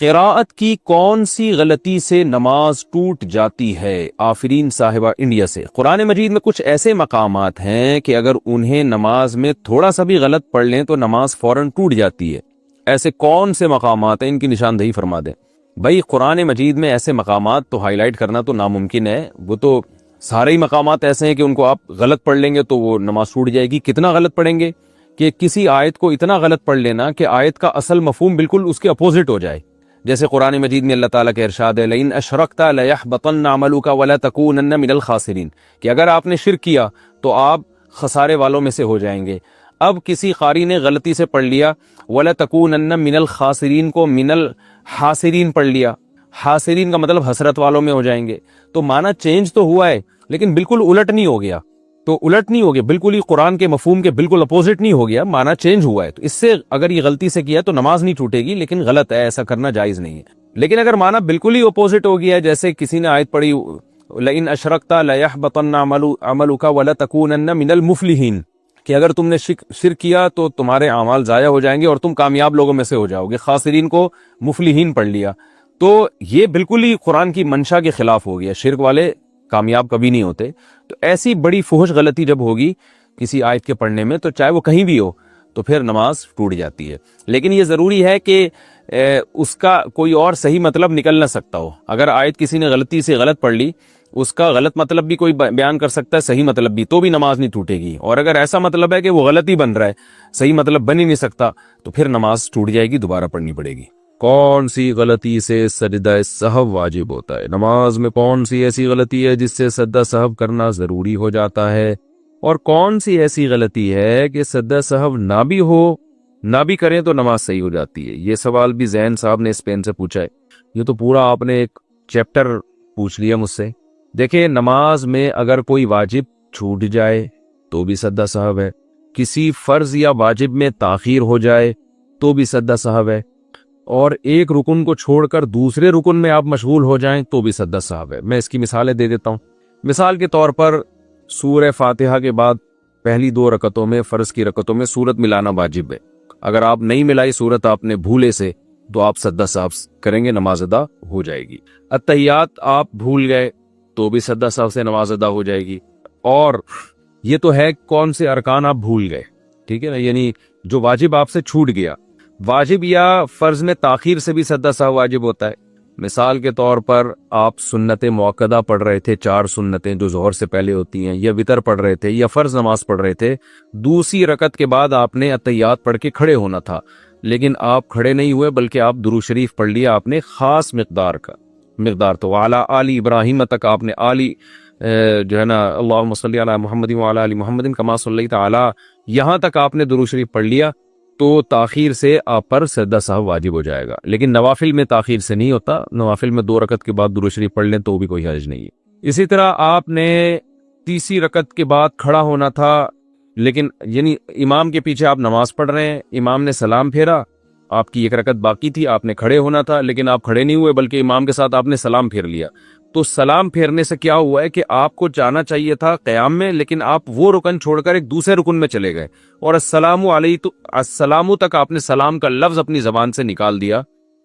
قراءت کی کون سی غلطی سے نماز ٹوٹ جاتی ہے؟ آفرین صاحبہ انڈیا سے۔ قرآن مجید میں کچھ ایسے مقامات ہیں کہ اگر انہیں نماز میں تھوڑا سا بھی غلط پڑھ لیں تو نماز فوراً ٹوٹ جاتی ہے۔ ایسے کون سے مقامات ہیں؟ ان کی نشاندہی فرما دیں۔ بھائی قرآن مجید میں ایسے مقامات تو ہائی لائٹ کرنا تو ناممکن ہے، وہ تو سارے ہی مقامات ایسے ہیں کہ ان کو آپ غلط پڑھ لیں گے تو وہ نماز ٹوٹ جائے گی۔ کتنا غلط پڑھیں گے کہ کسی آیت کو اتنا غلط پڑھ لینا کہ آیت کا اصل مفہوم بالکل اس کے اپوزٹ ہو جائے۔ جیسے قرآن مجید میں اللہ تعالیٰ کا ارشاد ہے لئن اشرکت لیحبطن عملک ولتکونن من الخاسرین، کہ اگر آپ نے شرک کیا تو آپ خسارے والوں میں سے ہو جائیں گے۔ اب کسی قاری نے غلطی سے پڑھ لیا وَلَتَكُونَنَّ مِنَ الْخَاسِرِينَ کو من الحاسرین پڑھ لیا، حاسرین کا مطلب حسرت والوں میں ہو جائیں گے، تو معنی چینج تو ہوا ہے لیکن بالکل الٹ نہیں ہو گیا، تو الٹ نہیں ہو گیا، بالکل ہی قرآن کے مفہوم کے بالکل اپوزٹ نہیں ہو گیا، معنی چینج ہوا ہے۔ تو اس سے اگر یہ غلطی سے کیا تو نماز نہیں ٹوٹے گی، لیکن غلط ہے، ایسا کرنا جائز نہیں ہے۔ لیکن اگر معنی بالکل ہی اپوزٹ ہو گیا، جیسے کسی نے آیت پڑھی لئن اشرکت لیحبطن عملک ولتکونن من المفلحین، کہ اگر تم نے شرک کیا تو تمہارے اعمال ضائع ہو جائیں گے اور تم کامیاب لوگوں میں سے ہو جاؤ گے، خاسرین کو مفلحین پڑھ لیا، تو یہ بالکل ہی قرآن کی منشا کے خلاف ہو گیا، شرک والے کامیاب کبھی نہیں ہوتے۔ تو ایسی بڑی فحش غلطی جب ہوگی کسی آیت کے پڑھنے میں تو چاہے وہ کہیں بھی ہو تو پھر نماز ٹوٹ جاتی ہے۔ لیکن یہ ضروری ہے کہ اس کا کوئی اور صحیح مطلب نکل نہ سکتا ہو۔ اگر آیت کسی نے غلطی سے غلط پڑھ لی، اس کا غلط مطلب بھی کوئی بیان کر سکتا ہے، صحیح مطلب بھی، تو بھی نماز نہیں ٹوٹے گی۔ اور اگر ایسا مطلب ہے کہ وہ غلط ہی بن رہا ہے، صحیح مطلب بن ہی نہیں سکتا، تو پھر نماز ٹوٹ جائے گی، دوبارہ پڑھنی پڑے گی۔ کون سی غلطی سے سجدہ سہو واجب ہوتا ہے؟ نماز میں کون سی ایسی غلطی ہے جس سے سجدہ سہو کرنا ضروری ہو جاتا ہے، اور کون سی ایسی غلطی ہے کہ سجدہ سہو نہ بھی ہو، نہ بھی کریں تو نماز صحیح ہو جاتی ہے؟ یہ سوال بھی زین صاحب نے اسپین سے پوچھا ہے۔ یہ تو پورا آپ نے ایک چیپٹر پوچھ لیا مجھ سے۔ دیکھیں، نماز میں اگر کوئی واجب چھوٹ جائے تو بھی سجدہ سہو ہے، کسی فرض یا واجب میں تاخیر ہو جائے تو بھی سجدہ سہو ہے، اور ایک رکن کو چھوڑ کر دوسرے رکن میں آپ مشغول ہو جائیں تو بھی سجدہ سہو ہے۔ میں اس کی مثالیں دے دیتا ہوں۔ مثال کے طور پر سورہ فاتحہ کے بعد پہلی 2 رکعتوں میں، فرض کی رکعتوں میں سورت ملانا واجب ہے۔ اگر آپ نہیں ملائی سورت آپ نے بھولے سے تو آپ سجدہ سہو کریں گے، نماز ادا ہو جائے گی۔ اتحیات آپ بھول گئے تو بھی سجدہ سہو سے نماز ادا ہو جائے گی۔ اور یہ تو ہے کون سے ارکان آپ بھول گئے، ٹھیک ہے نا، یعنی جو واجب آپ سے چھوٹ گیا۔ واجب یا فرض میں تاخیر سے بھی سجدہ سہو واجب ہوتا ہے۔ مثال کے طور پر آپ سنت موقدہ پڑھ رہے تھے، 4 سنتیں جو ظہر سے پہلے ہوتی ہیں، یا وتر پڑھ رہے تھے، یا فرض نماز پڑھ رہے تھے، دوسری رکعت کے بعد آپ نے اتحیات پڑھ کے کھڑے ہونا تھا، لیکن آپ کھڑے نہیں ہوئے بلکہ آپ درود شریف پڑھ لیا آپ نے خاص مقدار تو وعلی آل ابراہیم تک آپ نے آلی جو ہے نا اللہم صلی علی محمد وعلی آل محمد کما صلیت علی، یہاں تک آپ نے درود شریف پڑھ لیا تو تاخیر سے آپ پر سجدہ سہو واجب ہو جائے گا۔ لیکن نوافل میں تاخیر سے نہیں ہوتا، نوافل میں 2 رکعت کے بعد درود شریف پڑھ لیں تو بھی کوئی حرج نہیں ہے۔ اسی طرح آپ نے تیسری رکعت کے بعد کھڑا ہونا تھا، لیکن یعنی امام کے پیچھے آپ نماز پڑھ رہے ہیں، امام نے سلام پھیرا، آپ کی 1 رکعت باقی تھی، آپ نے کھڑے ہونا تھا لیکن آپ کھڑے نہیں ہوئے بلکہ امام کے ساتھ آپ نے سلام پھیر لیا، تو سلام پھیرنے سے کیا ہوا ہے کہ آپ کو جانا چاہیے تھا قیام میں، لیکن آپ وہ رکن چھوڑ کر ایک دوسرے رکن میں چلے گئے، اور السلام تک آپ نے سلام کا لفظ اپنی زبان سے نکال دیا،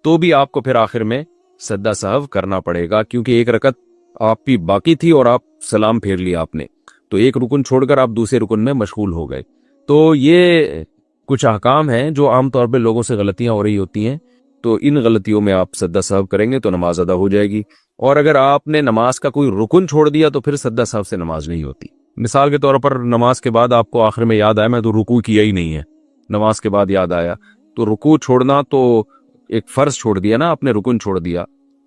تو بھی آپ کو پھر آخر میں سجدہ سہو کرنا پڑے گا، کیونکہ 1 رکعت آپ کی باقی تھی اور آپ سلام پھیر لیا آپ نے، تو ایک رکن چھوڑ کر آپ دوسرے رکن میں مشغول ہو گئے۔ تو یہ کچھ احکام ہیں جو عام طور پہ لوگوں سے غلطیاں ہو رہی ہوتی ہیں، تو ان غلطیوں میں آپ سجدہ سہو کریں گے تو نماز ادا ہو جائے گی۔ اور اگر آپ نے نماز کا کوئی رکن چھوڑ دیا تو پھر سجدہ سہو سے نماز نہیں ہوتی۔ مثال کے طور پر نماز کے بعد آپ کو آخر میں یاد آیا میں تو رکوع کیا ہی نہیں ہے، نماز کے بعد یاد آیا، تو رکوع چھوڑنا تو ایک فرض چھوڑ دیا نا، آپ نے رکن چھوڑ دیا،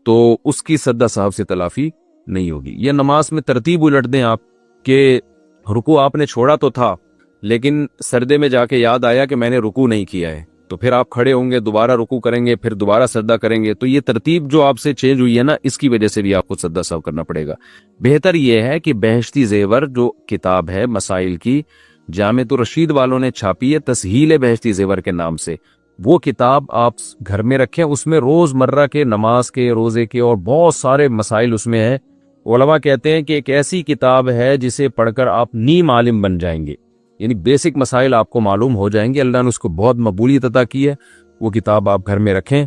تو اس کی سجدہ سہو سے تلافی نہیں ہوگی۔ یا نماز میں ترتیب الٹ دیں آپ کہ رکوع آپ نے چھوڑا تو تھا لیکن سردے میں جا کے یاد آیا کہ میں نے رکوع نہیں کیا ہے، تو پھر آپ کھڑے ہوں گے، دوبارہ رکوع کریں گے، پھر دوبارہ سجدہ کریں گے، تو یہ ترتیب جو آپ سے چینج ہوئی ہے نا، اس کی وجہ سے بھی آپ کو سجدہ سہو کرنا پڑے گا۔ بہتر یہ ہے کہ بہشتی زیور جو کتاب ہے مسائل کی، جامع الرشید والوں نے چھاپی ہے تسہیل بہشتی زیور کے نام سے، وہ کتاب آپ گھر میں رکھیں، اس میں روز مرہ کے نماز کے، روزے کے اور بہت سارے مسائل اس میں ہیں۔ علماء کہتے ہیں کہ ایک ایسی کتاب ہے جسے پڑھ کر آپ نیم عالم بن جائیں گے، یعنی بیسک مسائل آپ کو معلوم ہو جائیں گے، اللہ نے اس کو بہت مقبولیت عطا کی ہے۔ وہ کتاب آپ گھر میں رکھیں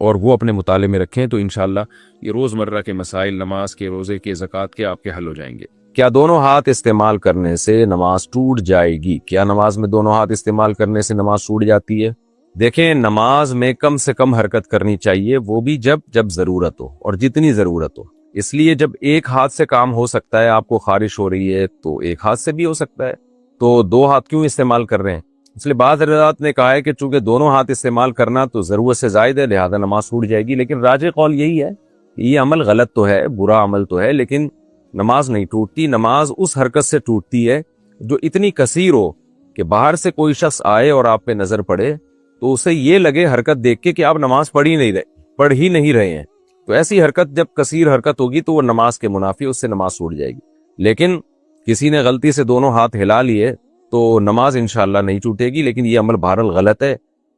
اور وہ اپنے مطالعے میں رکھیں تو انشاءاللہ یہ روزمرہ کے مسائل، نماز کے، روزے کے، زکوٰۃ کے، آپ کے حل ہو جائیں گے۔ کیا دونوں ہاتھ استعمال کرنے سے نماز ٹوٹ جائے گی؟ کیا نماز میں دونوں ہاتھ استعمال کرنے سے نماز ٹوٹ جاتی ہے؟ دیکھیں، نماز میں کم سے کم حرکت کرنی چاہیے، وہ بھی جب ضرورت ہو اور جتنی ضرورت ہو۔ اس لیے جب ایک ہاتھ سے کام ہو سکتا ہے، آپ کو خارش ہو رہی ہے تو ایک ہاتھ سے بھی ہو سکتا ہے، تو دو ہاتھ کیوں استعمال کر رہے ہیں؟ اس لیے بعض حضرات نے کہا ہے کہ چونکہ دونوں ہاتھ استعمال کرنا تو ضرورت سے زائد ہے، لہذا نماز ٹوٹ جائے گی، لیکن راجح قول یہی ہے کہ یہ عمل غلط تو ہے، برا عمل تو ہے، لیکن نماز نہیں ٹوٹتی۔ نماز اس حرکت سے ٹوٹتی ہے جو اتنی کثیر ہو کہ باہر سے کوئی شخص آئے اور آپ پہ نظر پڑے تو اسے یہ لگے حرکت دیکھ کے کہ آپ نماز پڑھ ہی نہیں رہے ہیں، تو ایسی حرکت جب کثیر حرکت ہوگی تو وہ نماز کے منافی، اس سے نماز ٹوٹ جائے گی۔ لیکن کسی نے غلطی سے دونوں ہاتھ ہلا لیے تو نماز انشاءاللہ نہیں ٹوٹے گی، لیکن یہ عمل بہرحال غلط ہے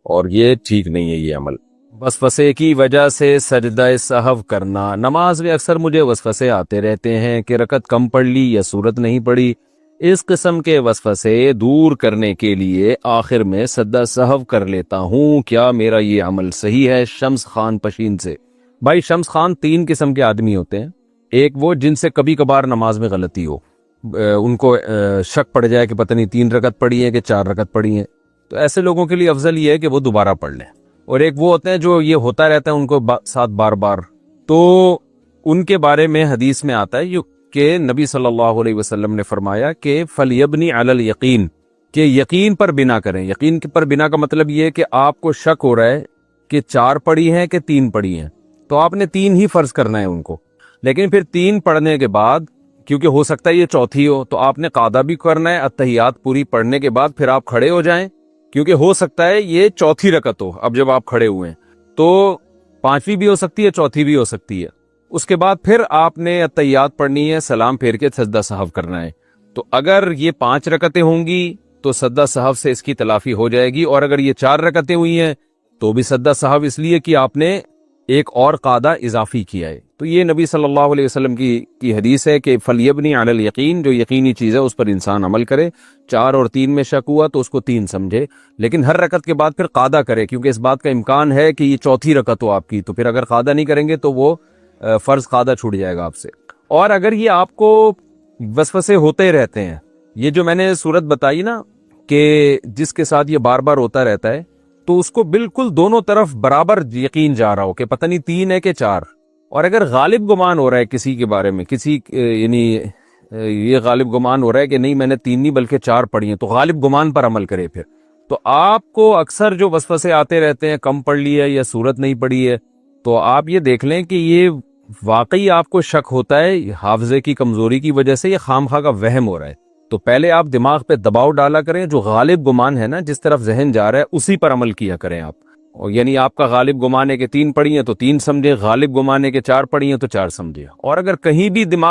اور یہ ٹھیک نہیں ہے یہ عمل۔ وسوسے کی وجہ سے سجدہ سہو کرنا۔ نماز میں اکثر مجھے وسوسے آتے رہتے ہیں کہ رکعت کم پڑھ لی یا سورت نہیں پڑھی۔ اس قسم کے وسوسے دور کرنے کے لیے آخر میں سجدہ سہو کر لیتا ہوں، کیا میرا یہ عمل صحیح ہے؟ شمس خان پشین سے۔ بھائی شمس خان، تین قسم کے آدمی ہوتے ہیں۔ ایک وہ جن سے کبھی کبھار نماز میں غلطی ہو، ان کو شک پڑ جائے کہ پتہ نہیں 3 رکعت پڑھی ہے کہ 4 رکعت پڑھی ہے، تو ایسے لوگوں کے لیے افضل یہ ہے کہ وہ دوبارہ پڑھ لیں۔ اور ایک وہ ہوتے ہیں جو یہ ہوتا رہتا ہے ان کو ساتھ بار بار، تو ان کے بارے میں حدیث میں آتا ہے کہ نبی صلی اللہ علیہ وسلم نے فرمایا کہ فَلْيَبْنِ عَلَى الْيَقِينِ، کہ یقین پر بنا کریں۔ یقین پر بنا کا مطلب یہ ہے کہ آپ کو شک ہو رہا ہے کہ 4 پڑھی ہیں کہ 3 پڑھی ہیں، تو آپ نے 3 ہی فرض کرنا ہے ان کو، لیکن پھر 3 پڑھنے کے بعد کیونکہ ہو سکتا ہے یہ چوتھی ہو، تو آپ نے قاعدہ بھی کرنا ہے، اتحیات پوری پڑھنے کے بعد پھر آپ کھڑے ہو جائیں، کیونکہ ہو سکتا ہے یہ چوتھی رکعت ہو۔ اب جب آپ کھڑے ہوئے ہیں تو 5ویں بھی ہو سکتی ہے، چوتھی بھی ہو سکتی ہے۔ اس کے بعد پھر آپ نے اتحیات پڑھنی ہے، سلام پھیر کے سجدہ سہو کرنا ہے۔ تو اگر یہ 5 رکعتیں ہوں گی تو سجدہ سہو سے اس کی تلافی ہو جائے گی، اور اگر یہ 4 رکعتیں ہوئی ہیں تو بھی سجدہ سہو، اس لیے کہ آپ نے ایک اور قاعدہ اضافی کیا ہے۔ تو یہ نبی صلی اللہ علیہ وسلم کی حدیث ہے کہ فَلْيَبْنِ عَلَى الْيَقِينِ، جو یقینی چیز ہے اس پر انسان عمل کرے۔ 4 اور 3 میں شک ہوا تو اس کو 3 سمجھے، لیکن ہر رکعت کے بعد پھر قاعدہ کرے، کیونکہ اس بات کا امکان ہے کہ یہ چوتھی رکعت ہو آپ کی، تو پھر اگر قاعدہ نہیں کریں گے تو وہ فرض قاعدہ چھوٹ جائے گا آپ سے۔ اور اگر یہ آپ کو وسوسے ہوتے رہتے ہیں، یہ جو میں نے صورت بتائی نا کہ جس کے ساتھ یہ بار بار ہوتا رہتا ہے، تو اس کو بالکل دونوں طرف برابر یقین جا رہا ہو کہ پتہ نہیں 3 ہے کہ 4، اور اگر غالب گمان ہو رہا ہے کسی کے بارے میں، یعنی یہ غالب گمان ہو رہا ہے کہ نہیں میں نے 3 نہیں بلکہ 4 پڑھی ہیں، تو غالب گمان پر عمل کرے پھر۔ تو آپ کو اکثر جو وسوسے آتے رہتے ہیں، کم پڑھ لی ہے یا سورت نہیں پڑھی ہے، تو آپ یہ دیکھ لیں کہ یہ واقعی آپ کو شک ہوتا ہے حافظے کی کمزوری کی وجہ سے، یہ خامخواہ کا وہم ہو رہا ہے، تو پہلے آپ دماغ پہ دباؤ ڈالا کریں، جو غالب گمان ہے نا، جس طرف ذہن جا رہا ہے اسی پر عمل کیا کریں آپ۔ اور یعنی آپ کا غالب گمان ہے کہ 3 پڑھی ہیں تو 3 سمجھے، غالب گمان ہے کہ 4 پڑھی ہیں تو 4 سمجھے، اور اگر کہیں بھی دماغ